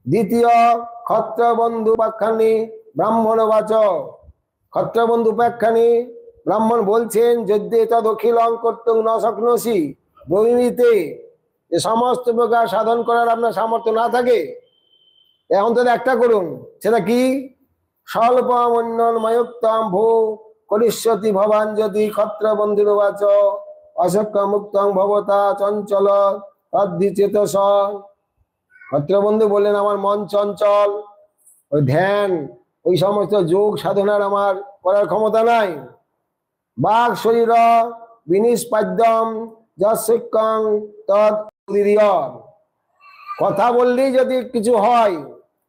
দ্বিতীয় ক্ষত্রবন্ধু উপাখ্যানে ব্রাহ্মণ বাচ। ক্ষত্রবন্ধু উপাখ্যানে ব্রাহ্মণ বলছেন যদ্যে তদ অখিলং কর্তুং ন শক্নোসি ব্রহ্মীতে, যে সমস্ত প্রকার সাধন করার আপনার সামর্থ্য না থাকে এখন তো একটা করুন, সেটা কি? স্বল্পম অন্যন্ময়োক্তম ভো করিষ্যতি ভবান যদি ক্ষত্রবন্ধুর বাচ অশক্য মুক্তং ভবতা চঞ্চল তদ্ধিচেতস। ক্ষত্রবন্ধু বললেন আমার মন চঞ্চল, ওই ধ্যান ওই সমস্ত যোগ সাধনার আমার করার ক্ষমতা নাই। বাক শরীর বিনিষ্পাদ্যম যৎসিক্কং তৎ। কথা বললেই যদি কিছু হয়,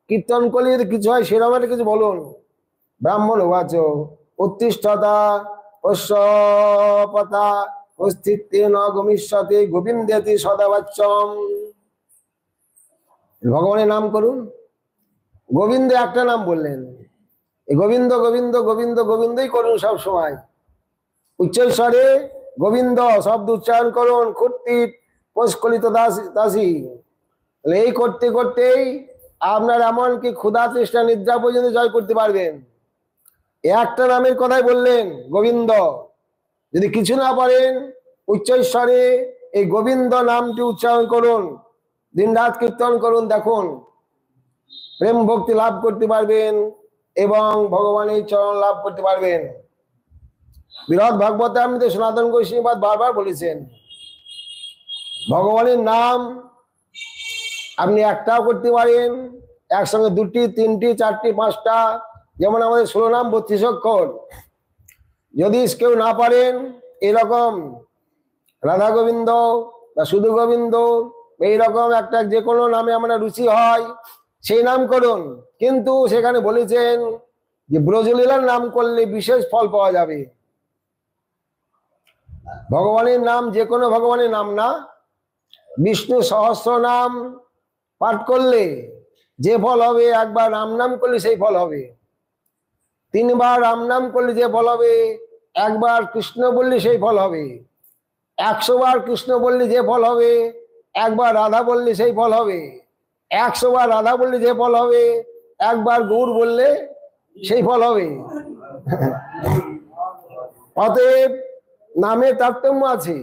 কীর্তন করলে যদি কিছু হয়, সেরকম একটা কিছু বলুন। ব্রাহ্মণ উবাচ উত্তিষ্ঠতা অশ্বপতা অস্তিত্বে ন গমিষ্যতে গোবিন্দেতি সদাবাচ্যম। ভগবানের নাম করুন। গোবিন্দ একটা নাম বললেন, এই গোবিন্দ গোবিন্দ গোবিন্দ গোবিন্দই করুন সব সময়। উচ্চস্বরে গোবিন্দ শব্দ উচ্চারণ করুন। কুর্তিত পুষ্কলিত দাসী। এই করতে করতেই আপনার এমনকি ক্ষুধা তৃষ্ণা নিদ্রা পর্যন্ত জয় করতে পারবেন। একটা নামের কথাই বললেন গোবিন্দ। যদি কিছু না পারেন উচ্চস্বরে এই গোবিন্দ নামটি উচ্চারণ করুন, দিন রাত কীর্তন করুন, দেখুন প্রেম ভক্তি লাভ করতে পারবেন এবং ভগবানের চরণ লাভ করতে পারবেন। বৃহৎ ভাগবতে আপনি তো সনাতন গোস্বামীপাদ বারবার বলেছেন ভগবানের নাম আপনি একটাও করতে পারেন, একসঙ্গে দুটি তিনটি চারটি পাঁচটা, যেমন আমাদের 16 নাম 32 অক্ষর। যদি কেউ না পারেন এরকম রাধা গোবিন্দ বা শুধু গোবিন্দ এইরকম একটা যে কোনো নামে আমরা রুচি হয় সেই নাম করুন। কিন্তু সেখানে বলেছেন যে ব্রজলীলার নাম করলে বিশেষ ফল পাওয়া যাবে। ভগবানের নাম যে কোনো ভগবানের নাম না, বিষ্ণু সহস্র নাম পাঠ করলে যে ফল হবে, একবার রাম নাম করলে সেই ফল হবে। 3 বার রাম নাম করলে যে ফল হবে, একবার কৃষ্ণ বললে সেই ফল হবে। 100 বার কৃষ্ণ বললে যে ফল হবে, একবার রাধা বললে সেই ফল হবে। 100 বার রাধা বললে যে ফল হবে, একবার গৌর বললে সেই ফল হবে। অতএব নামে তারতম্য আছে,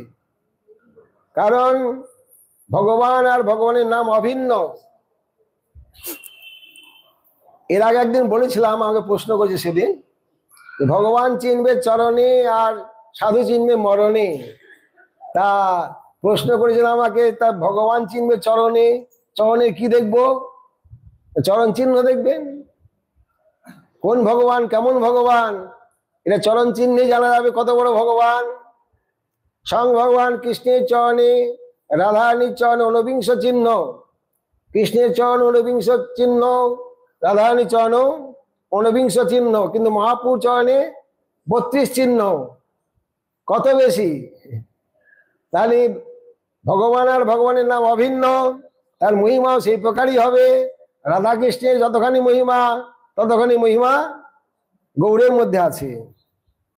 কারণ ভগবান আর ভগবানের নাম অভিন্ন। এর আগে একদিন বলেছিলাম, আমাকে প্রশ্ন করেছে সেদিন, ভগবান চিনবে চরণে আর সাধু চিনবে মরণে। তা প্রশ্ন করেছিলাম আমাকে, তা ভগবান চিনবে চরণে, চরণে কি দেখবো? চরণ চিহ্ন দেখবেন। কোন ভগবান কেমন ভগবান এটা চরণ চিহ্নে জানা যাবে কত বড় ভগবান। স্বয়ং ভগবান কৃষ্ণের চরণে রাধারানীর চরণে 49 চিহ্ন, কৃষ্ণের চরণ 49 চিহ্ন, রাধারানীর চরণ 49 চিহ্ন, কিন্তু মহাপুর চরণে 32 চিহ্ন। কত বেশি! তাহলে ভগবান আর ভগবানের নাম অভিন্ন, তার মহিমাও সেই প্রকারই হবে। রাধা কৃষ্ণের যতখানি মহিমা ততখানি মহিমা গৌরের মধ্যে আছে।